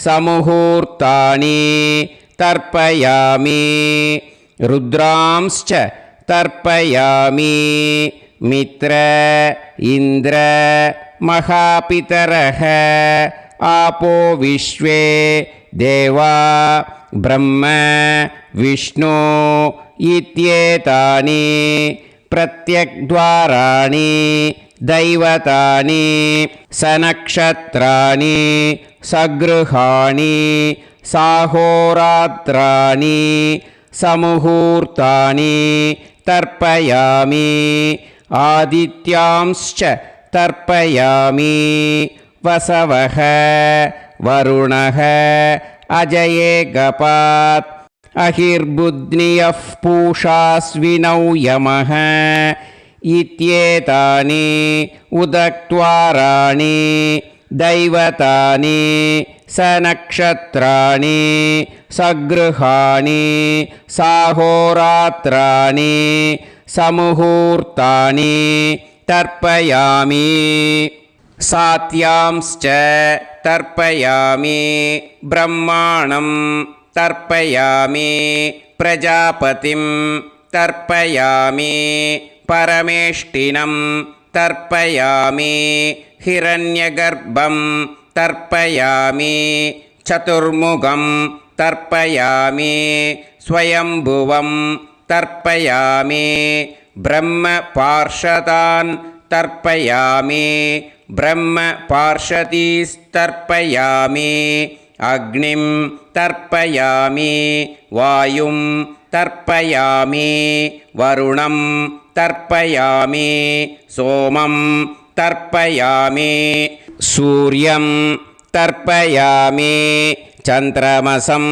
समुहूर्तानि तर्पयामि रुद्रांश्च तर्पयामि मित्र इन्द्र महापितरः आपो विश्वे देवा ब्रह्म विष्णु इत्येतानि प्रत्यग्द्वाराणि दैवतानि सनक्षत्राणि सगृहाणि साहोरात्राणि समुहूर्तानि तर्पयामि आदित्यांश्च तर्पयामि वसवः वरुणः अजये गपात् अहिर्बुध्नियः पूषास्विनौ यमः इत्येतानि उदक्त्वाराणि दैवतानि सनक्षत्राणि सगृहाणि साहोरात्राणि समुहूर्तानि तर्पयामि सात्यांश्च तर्पयामि ब्रह्माणं तर्पयामि प्रजापतिं तर्पयामि परमेष्टिनं तर्पयामि हिरण्यगर्भं तर्पयामि चतुर्मुखं तर्पयामि स्वयंभुवं तर्पयामि ब्रह्मपार्षदान् तर्पयामि ब्रह्मपार्षदीस्तर्पयामि अग्निं तर्पयामि वायुं तर्पयामि वरुणं तर्पयामि सोमं तर्पयामि सूर्यं तर्पयामि चन्द्रमसं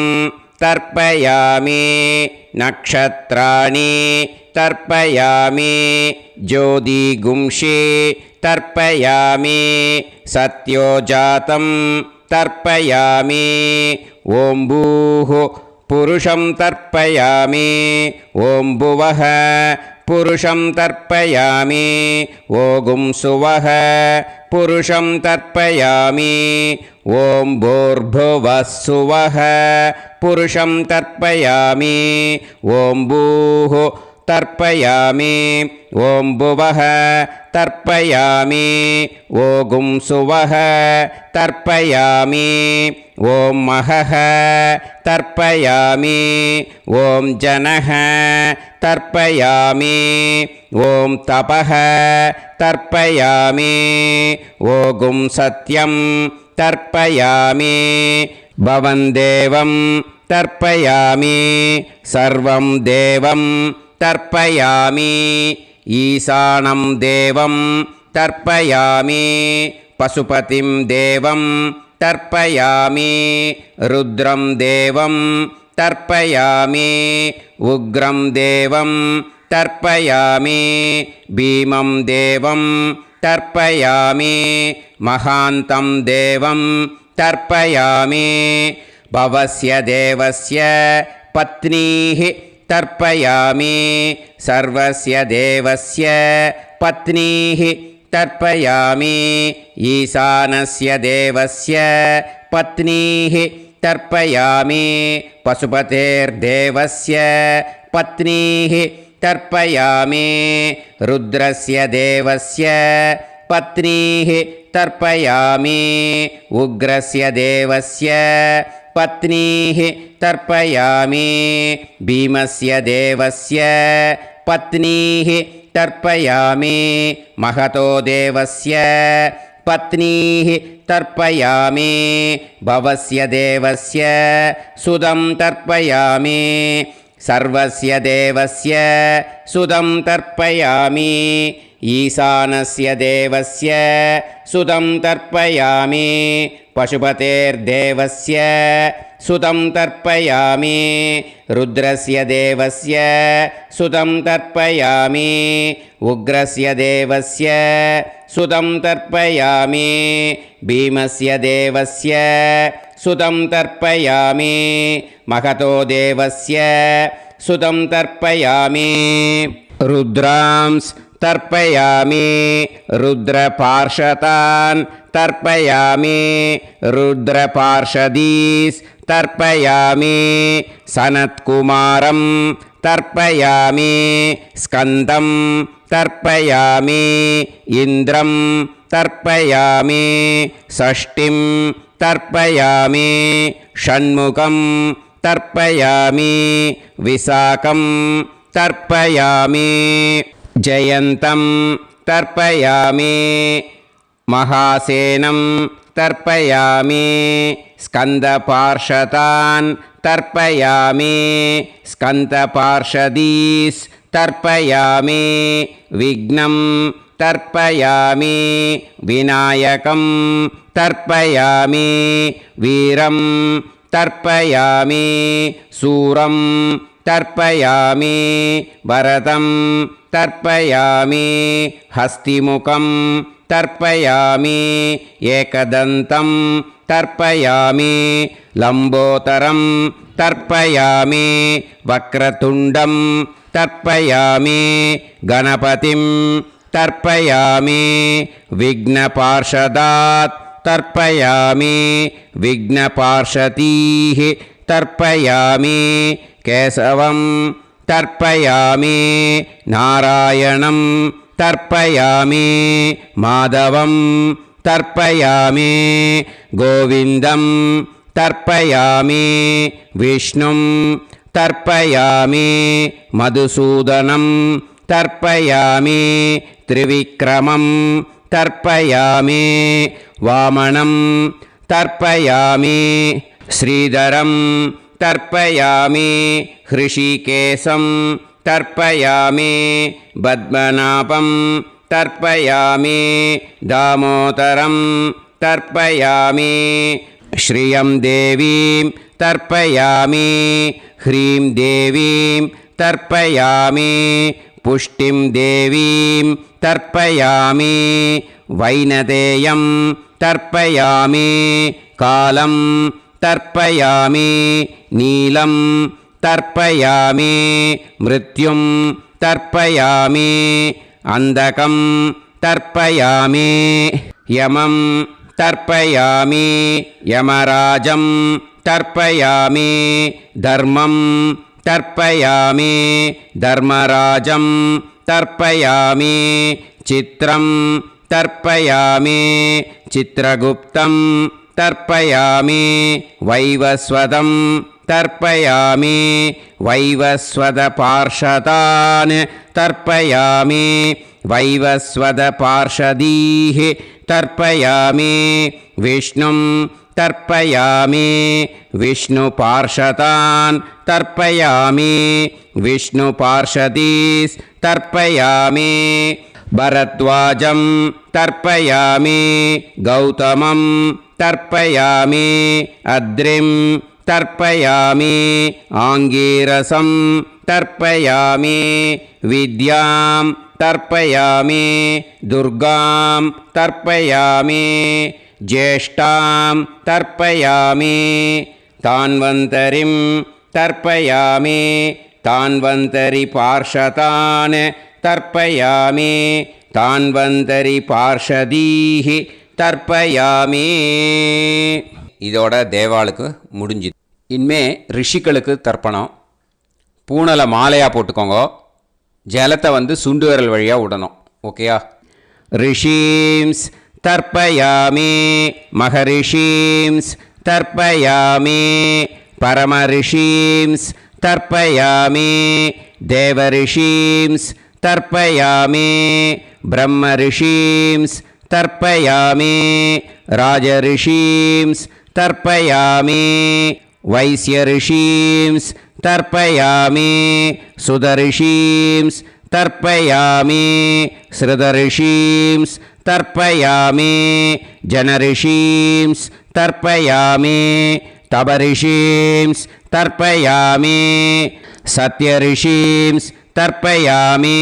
तर्पयामि नक्षत्राणि तर्पयामि ज्योतिगुंषि तर्पयामि सत्योजातं तर्पयामि ॐ भूः पुरुषं तर्पयामि ॐ भुवः पुरुषं तर्पयामि ॐ सुवः पुरुषं तर्पयामि ॐ भूर्भुवः सुवः पुरुषं तर्पयामि ॐ भूः तर्पयामि ॐ भुवः तर्पयामि ॐ सुवः तर्पयामि ॐ महः तर्पयामि ॐ जनः तर्पयामि ॐ तपः तर्पयामि ॐ सत्यं तर्पयामि भवं देवं तर्पयामि सर्वं देवं तर्पयामि ईशानं देवं तर्पयामि पशुपतिं देवं तर्पयामि रुद्रं देवं तर्पयामि उग्रं देवं तर्पयामि भीमं देवं तर्पयामि महान्तं देवं तर्पयामि भवस्य देवस्य पत्नीः तर्पयामि सर्वस्य देवस्य पत्नीः तर्पयामि ईशानस्य देवस्य पत्नीः तर्पयामि पशुपतेर्देवस्य पत्नीः तर्पयामि रुद्रस्य देवस्य पत्नीः तर्पयामि उग्रस्य देवस्य पत्नीः तर्पयामि भीमस्य देवस्य पत्नीः तर्पयामि महतो देवस्य पत्नीः तर्पयामि भवस्य देवस्य सुदं तर्पयामि सर्वस्य देवस्य सुदं तर्पयामि ईशानस्य देवस्य सुदं तर्पयामि पशुपतेर्देवस्य सुदं तर्पयामि रुद्रस्य देवस्य सुदं तर्पयामि उग्रस्य देवस्य सुदं तर्पयामि भीमस्य देवस्य सुतं तर्पयामि महतो देवस्य सुतं तर्पयामि रुद्रांस् तर्पयामि रुद्रपार्षदान् तर्पयामि रुद्रपार्षदीस् तर्पयामि सनत्कुमारं तर्पयामि स्कन्दं तर्पयामि इन्द्रं तर्पयामि षष्टिं तर्पयामि षण्मुखं तर्पयामि विशाखं तर्पयामि जयन्तं तर्पयामि महासेनं तर्पयामि स्कन्दपार्षदान् तर्पयामि स्कन्दपार्षदीस् तर्पयामि विघ्नं तर्पयामि विनायकं तर्पयामि वीरं तर्पयामि सूरं तर्पयामि वरदं तर्पयामि हस्तिमुखं तर्पयामि एकदन्तं तर्पयामि लम्बोदरं तर्पयामि वक्रतुण्डं तर्पयामि गणपतिं तर्पयामि विघ्नपार्षदात् तर्पयामि विघ्नपार्षदीः तर्पयामि केशवं तर्पयामि नारायणं तर्पयामि माधवं तर्पयामि गोविन्दं तर्पयामि विष्णुं तर्पयामि मधुसूदनं तर्पयामि त्रिविक्रमं तर्पयामि वामनं तर्पयामि श्रीधरं तर्पयामि हृषिकेशं तर्पयामि पद्मनाभं तर्पयामि दामोदरं तर्पयामि श्रियं देवीं तर्पयामि ह्रीं देवीं तर्पयामि पुष्टिं देवीं तर्पयामि वैनतेयं तर्पयामि कालं तर्पयामि नीलं तर्पयामि मृत्युं तर्पयामि अन्धकं तर्पयामि यमं तर्पयामि यमराजं तर्पयामि धर्मं तर्पयामि धर्मराजं तर्पयामि चित्रं तर्पयामि चित्रगुप्तं तर्पयामि वैवस्वतं तर्पयामि वैवस्वतपार्षदान् तर्पयामि वैवस्वतपार्षदीः तर्पयामि विष्णुं तर्पयामि विष्णुपार्षदान् तर्पयामि विष्णुपार्षदीस् तर्पयामि भरद्वाजं तर्पयामि गौतमं तर्पयामि अद्रिं तर्पयामि आङ्गीरसं तर्पयामि विद्यां तर्पयामि दुर्गां तर्पयामि ज्येष्ठां तर्पयामि तान्वन्तरिं तर्पयामि तान्वन्तरिपार्षदान् तर्पयामि तान्वन्तरिपार्षदीः தர்ப்பயாமி. இதோட தேவாளுக்கு முடிஞ்சுது. இனிமே ரிஷிகளுக்கு தர்ப்பணம். பூனலை மாலையாக போட்டுக்கோங்க. ஜலத்தை சுண்டு விரல் வழியாக விடணும். ஓகேயா? ரிஷீம்ஸ் தர்ப்பயாமி, மகரிஷீம்ஸ் தர்ப்பயாமி, பரமரிஷீம்ஸ் தர்ப்பயாமி, தேவரிஷீம்ஸ் தர்ப்பயாமி, பிரம்மரிஷீம்ஸ் தர்ப்பயாமி, ராஜரிஷீம்ஸ் தர்ப்பயாமி, வைஸ்யரிஷீம்ஸ் தர்ப்பயாமி, சுதரிஷீம்ஸ் தர்ப்பயாமி, ஸ்ருதரிஷீம்ஸ் தர்ப்பயாமி, ஜனரிஷீம்ஸ் தர்ப்பயாமி, தபரிஷீம்ஸ் தர்ப்பயாமி, சத்யரிஷீம்ஸ் தர்ப்பயாமி,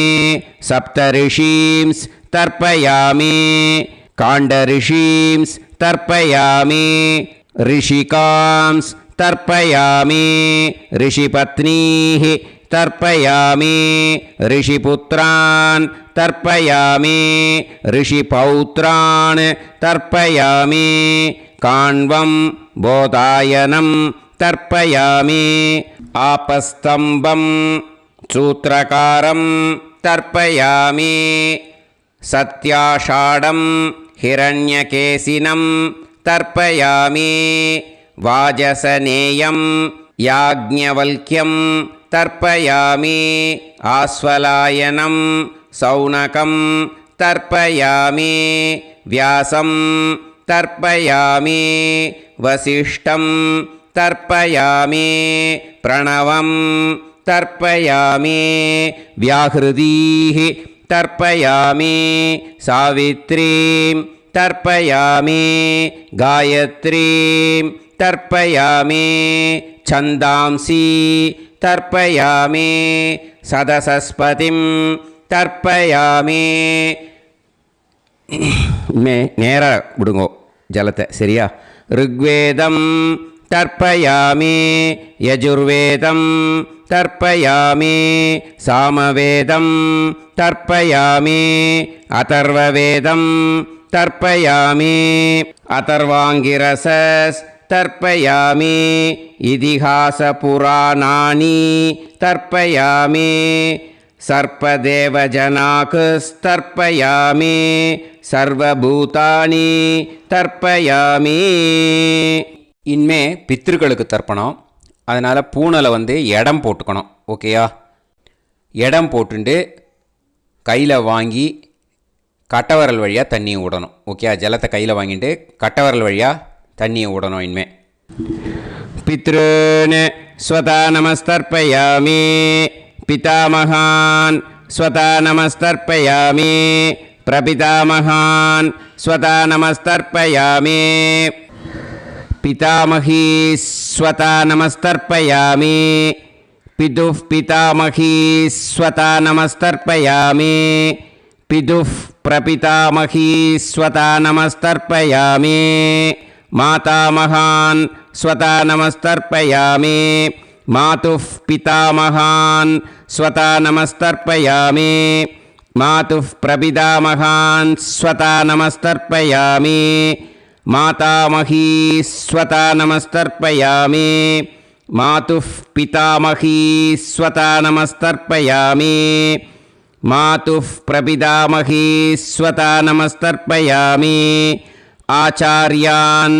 சப்தரிஷீம்ஸ் தர்ப்பயாமி, காண்டரிஷீம்ஸ் தர்ப்பயாமி, ऋषिकांस् तर्पयामि ऋषिपत्नीः तर्पयामि ऋषिपुत्रान् तर्पयामि ऋषिपौत्रान् तर्पयामि काण्वं बोधायनं तर्पयामि आपस्तम्भं सूत्रकारं तर्पयामि सत्याषाढं हिरण्यकेशिनं तर्पयामि वाजसनेयं याज्ञवल्क्यं तर्पयामि आस्वलायनं सौनकं तर्पयामि व्यासं तर्पयामि वसिष्ठं तर्पयामि प्रणवं तर्पयामि व्याहृतीः तर्पयामि सावित्रीं तर्पयामि गायत्रीं तर्पयामि छन्दांसि तर्पयामि सदसस्पतिं तर्पयामि நேராக விடுங்கோ ஜலத்தை சரியா ऋग्वेदं तर्पयामि यजुर्वेदं तर्पयामि सामवेदं तर्पयामि अथर्ववेदं तर्पयामि अथर्वाङ्गिरसस् तर्पयामि इतिहासपुराणानि तर्पयामि सर्पदेवजनाकस्तर्पयामि सर्वभूतानि तर्पयामि இனிமே பித்திருக்களுக்கு தர்ப்பணம். அதனால் பூனலை இடம் போட்டுக்கணும். ஓகேயா? இடம் போட்டுண்டு கையில் வாங்கி கட்டவரல் வழியாக தண்ணியை விடணும். ஓகே? ஜலத்தை கையில் வாங்கிட்டு கட்டவரல் வழியாக தண்ணியை விடணும். இனிமே பித்ருன் ஸ்வதா நமஸ்தர்ப்பயாமி पितामहान् स्वता नमस्तर्पयामि प्रपितामहान् स्वता नमस्तर्पयामि पितामही स्वता नमस्तर्पयामि पितुः पितामही स्वता नमस्तर्पयामि पितुः प्रपितामही स्वता नमस्तर्पयामि मातामहान् स्वता नमस्तर्पयामि मातुः पितामहान् स्वता नमस्तर्पयामि मातुः प्रपितामहान् स्वता नमस्तर्पयामि मातामही स्वता नमस्तर्पयामि मातुः पितामही स्वता नमस्तर्पयामि मातुः प्रपितामही स्वता नमस्तर्पयामि आचार्यान्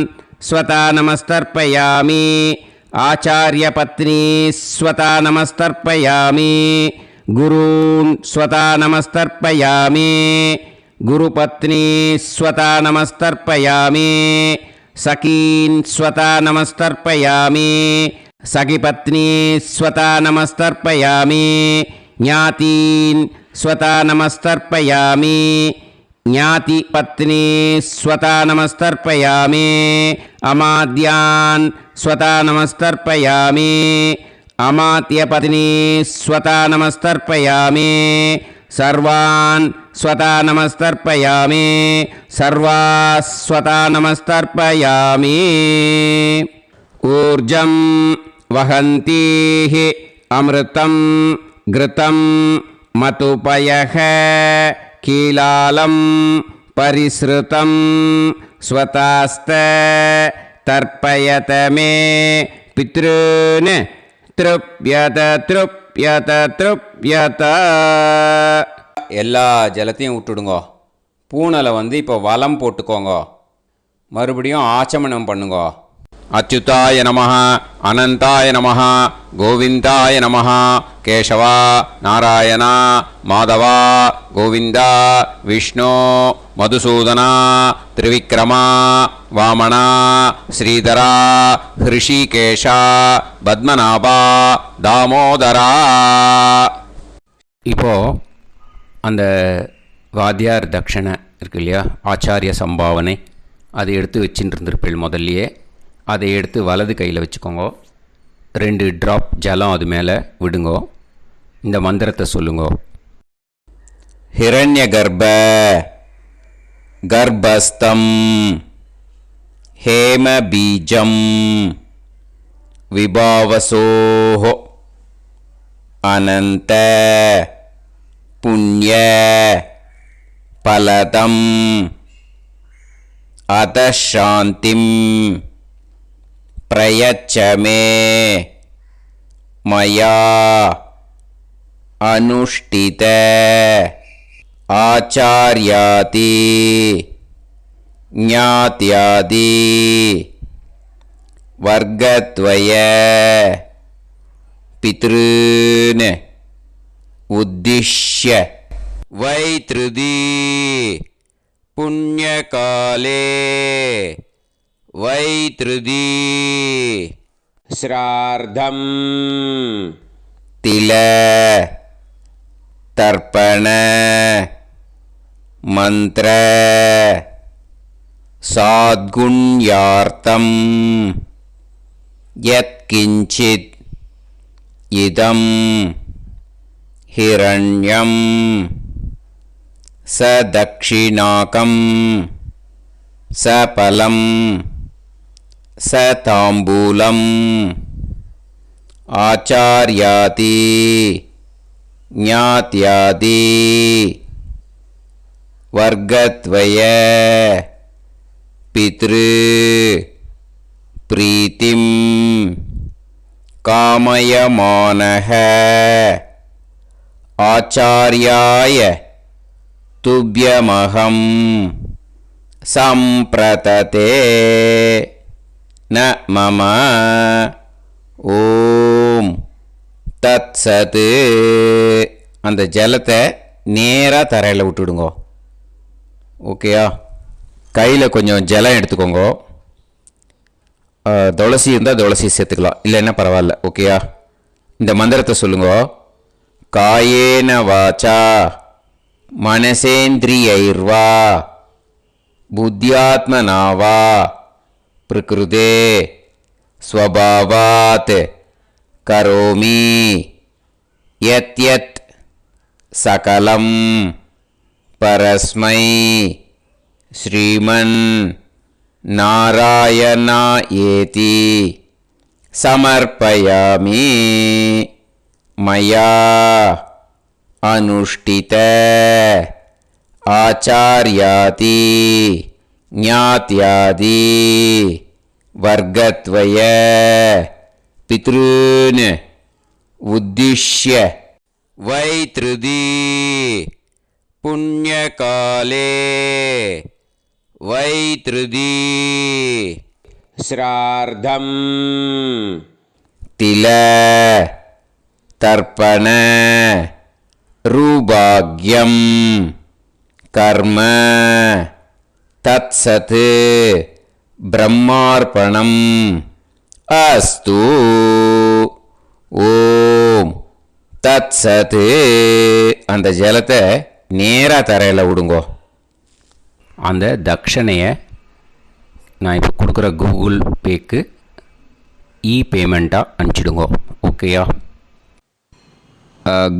स्वता नमस्तर्पयामि आचार्यपत्नी स्वता नमस्तर्पयामि गुरून् स्वता नमस्तर्पयामि गुरुपत्नी स्वता नमस्तर्पयामि सखीन् स्वता नमस्तर्पयामि सखिपत्नी स्वता नमस्तर्पयामि ज्ञातीन् स्वता नमस्तर्पयामि ज्ञातिपत्नी स्वता नमस्तर्पयामि अमाद्यान् स्वता नमस्तर्पयामि अमात्यपत्नी स्वता नमस्तर्पयामि सर्वान् स्वता नमस्तर्पयामि सर्वाः स्वता नमस्तर्पयामि ऊर्जं वहन्तीः अमृतं घृतं मतुपयः कीलालं परिसृतं स्वतास्त तर्पयत मे पितॄन् तृप्यत तृप्यत तृप्यत எல்லா ஜலத்தையும் விட்டுடுங்கோ. பூனலை இப்போ வலம் போட்டுக்கோங்க. மறுபடியும் ஆச்சமனம் பண்ணுங்கோ. அச்சுதாய நமஹ அனந்தாய நமஹ கோவிந்தாய நமஹ கேசவா நாராயணா மாதவா கோவிந்தா விஷ்ணு மதுசூதனா திரிவிக்ரமா வாமனா ஸ்ரீதரா ஹிருஷிகேஷா பத்மநாபா தாமோதரா. இப்போது அந்த வாத்தியார் தட்சணை இருக்கு இல்லையா, ஆச்சாரிய சம்பாவனை, அதை எடுத்து வச்சுட்டு இருந்திருப்பேள் முதல்லையே. அதை எடுத்து வலது கையில் வச்சுக்கோங்க. 2 ட்ராப் ஜலம் அது மேலே விடுங்கோ. இந்த மந்திரத்தை சொல்லுங்கோ. ஹிரண்ய கர்ப்ப கர்ப்பஸ்தம் हेमबीजं विभावसोः अनन्त पुण्य फलदम् अतः शान्तिं प्रयच्छ मे मया अनुष्ठित आचार्यादि ज्ञात्यादि वर्गद्वय पितॄन् उद्दिश्य वैतृदि पुण्यकाले वैतृदि श्राद्धं तिल तर्पण मंत्र साद्गुण्यार्थं यत्किंचित् इदं हिरण्यं स दक्षिणाकं स फलं स ताम्बूलम् आचार्यादि ज्ञात्यादि वर्गद्वय पितृ प्रीतिं कामयमानः आचार्याय तुभ्यमहं सम्प्रतते न मम ஓம் தத் சத். அந்த ஜலத்தை நேராக தரையில் விட்டுடுங்க. ஓகேயா? கையில் கொஞ்சம் ஜலம் எடுத்துக்கோங்க. துளசி இருந்தால் துளசி சேர்த்துக்கலாம், இல்லைன்னா பரவாயில்ல. ஓகேயா? இந்த மந்திரத்தை சொல்லுங்க. காயேன வாச்சா மனசேந்திரியைர்வா புத்தியாத்மனாவா பிரகிருதே स्वभावात् करोमि यत् यत् सकलं परस्मै श्रीमन् नारायणायेति समर्पयामि मया अनुष्ठित आचार्यादि ज्ञात्यादि वर्गद्वय पितॄन् उद्दिश्य वैतृदि पुण्यकाले वैतृदि श्राद्धं तिल तर्पण रूभाग्यं कर्म तत्सत् ब्रह्मार्पणम् अस्तु. ஓம் தத் சத். அந்த ஜலத்தை நேராக தரையில் விடுங்கோ. அந்த தட்சணையை நான் இப்போ கொடுக்குற கூகுள் பேக்கு பேமெண்ட்டாக அனுப்பிச்சிடுங்கோ. ஓகேயா?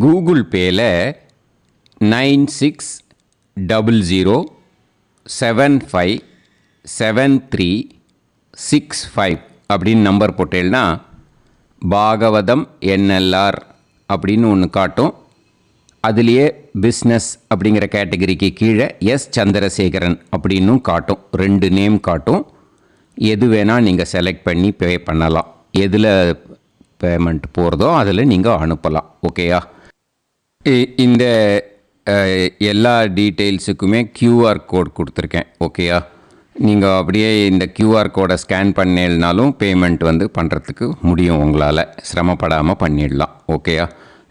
கூகுள் பேயில் 9600757365 அப்படின்னு நம்பர் போட்டேன்னா பாகவதம் NLR அப்படின்னு ஒன்று காட்டும். அதுலேயே பிஸ்னஸ் அப்படிங்கிற கேட்டகரிக்கு கீழே சந்திரசேகரன் அப்படின்னும் காட்டும். 2 நேம் காட்டும். எது வேணால் நீங்கள் செலக்ட் பண்ணி பே பண்ணலாம். எதில் பேமெண்ட் போகிறதோ அதில் நீங்கள் அனுப்பலாம். ஓகேயா? இந்த எல்லா டீட்டெயில்ஸுக்குமே QR கோட் கொடுத்துருக்கேன். ஓகேயா? நீங்கள் அப்படியே இந்த QR கோடை ஸ்கேன் பண்ணினாலும் பேமெண்ட் பண்ணுறதுக்கு முடியும். உங்களால் சிரமப்படாமல் பண்ணிடலாம். ஓகேயா?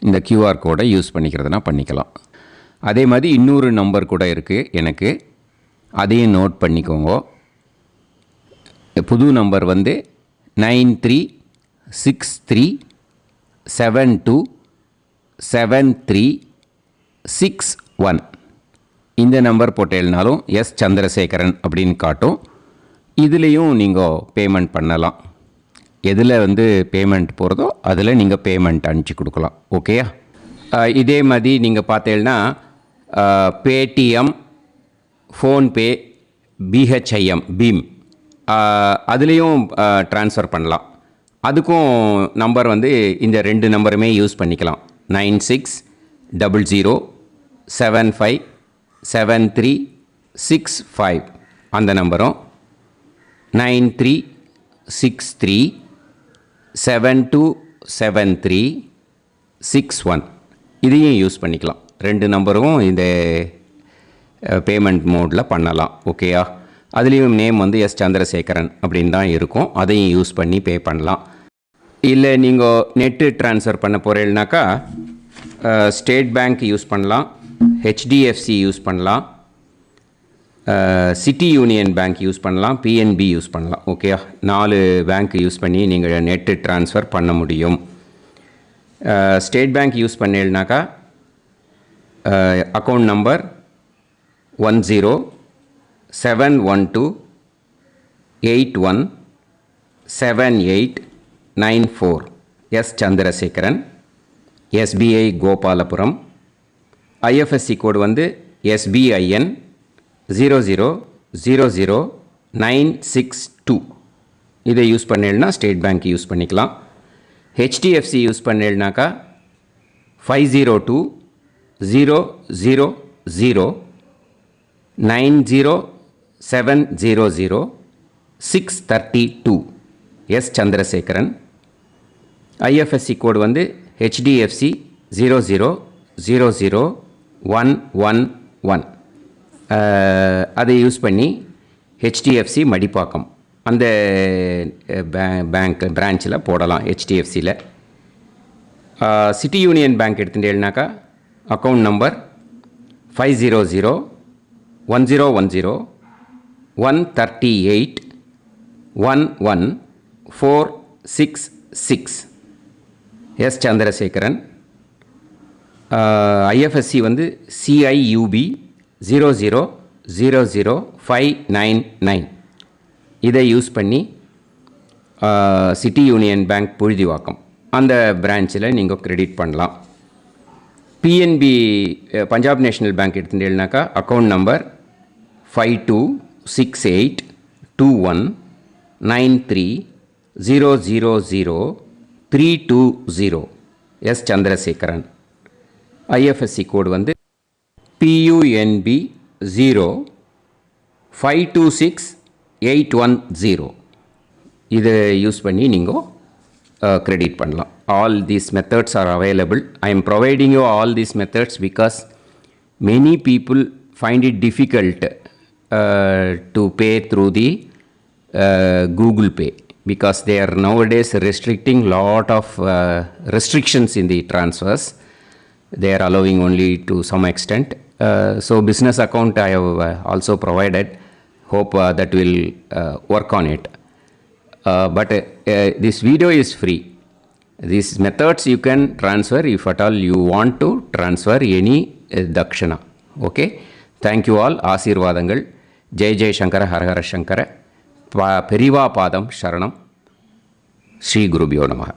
இந்த QR கோடை யூஸ் பண்ணிக்கிறதுனா பண்ணிக்கலாம். அதே மாதிரி இன்னொரு நம்பர் கூட இருக்குது எனக்கு, அதையும் நோட் பண்ணிக்கோங்க. புது நம்பர் 9363727361. இந்த நம்பர் போட்டேல்னாலும் சந்திரசேகரன் அப்படின்னு காட்டும். இதுலேயும் நீங்கள் பேமெண்ட் பண்ணலாம். எதில் பேமெண்ட் போகிறதோ அதில் நீங்கள் பேமெண்ட் அனுப்பிச்சி கொடுக்கலாம். ஓகேயா? இதே மாதிரி நீங்கள் பார்த்தேன்னா பேடிஎம், ஃபோன்பே, BHIM பீம் அதுலேயும் ட்ரான்ஸ்ஃபர் பண்ணலாம். அதுக்கும் நம்பர் வந்து இந்த 2 நம்பருமே யூஸ் பண்ணிக்கலாம். 9600757365 அந்த நம்பரும் 9363727361 இதையும் யூஸ் பண்ணிக்கலாம். 2 நம்பரும் இந்த பேமெண்ட் மோடில் பண்ணலாம். ஓகேயா? அதுலேயும் நேம் வந்து எஸ் சந்திரசேகரன் அப்படின்னு தான் இருக்கும். அதையும் யூஸ் பண்ணி பே பண்ணலாம். இல்லை நீங்கள் நெட்டு ட்ரான்ஸ்ஃபர் பண்ண போகிறீங்கனாக்கா ஸ்டேட் பேங்க் யூஸ் பண்ணலாம், ஹெச்டிஎஃப்சி யூஸ் பண்ணலாம், சிட்டி யூனியன் பேங்க் யூஸ் பண்ணலாம், பிஎன்பி யூஸ் பண்ணலாம். ஓகேயா? 4 பேங்க் யூஸ் பண்ணி நீங்கள் நெட்டு ட்ரான்ஸ்ஃபர் பண்ண முடியும். ஸ்டேட் பேங்க் யூஸ் பண்ணீங்கனாக்கா account number 1071281789 S Chandrasekaran, SBI Gopalapuram. IFSC code வந்து SBIN 0000962. இதை யூஸ் பண்ணீங்கன்னா ஸ்டேட் பேங்க் யூஸ் பண்ணிக்கலாம். ஹெச்டிஎஃப்சி யூஸ் பண்ணீங்கனாக்கா 5020090700 எஸ் சந்திரசேகரன். ஐஎஃப்எஸ்சி கோடு வந்து HDFC 0000111. அதை யூஸ் பண்ணி ஹெச்டிஎஃப்சி மடிப்பாக்கம் அந்த பேங்க் பிரான்ச்சில் போடலாம். ஹெச்டிஎஃப்சியில் சிட்டி யூனியன் பேங்க் எடுத்துட்டேன்னாக்கா account number 5001010381146 S Chandrasekaran. IFSC வந்து CIUB 0000599. இதை யூஸ் பண்ணி சிட்டி யூனியன் பேங்க் புழுதிவாக்கம் அந்த பிரான்ச்சில் நீங்கள் கிரெடிட் பண்ணலாம். பிஎன்பி பஞ்சாப் நேஷ்னல் பேங்க் எடுத்துட்டேன்னாக்கா account number 52682193000320 S Chandrasekaran. IFSC code வந்து PUNB 0526810. இதை யூஸ் பண்ணி நீங்கள் credit பண்ணலாம். All these methods are available. I am providing you all these methods because many people find it difficult to pay through the Google Pay because they are nowadays restricting lot of restrictions in the transfers. They are allowing only to some extent. So business account I have also provided. Hope that will work on it. But this video is free. These methods you can transfer if at all you want to transfer any dakshana. Okay. Thank you all. Aasirvadangal. Jai Jai Shankara Har Har Shankara. Periva Padam Sharanam. Shri Gurubhyo Namaha.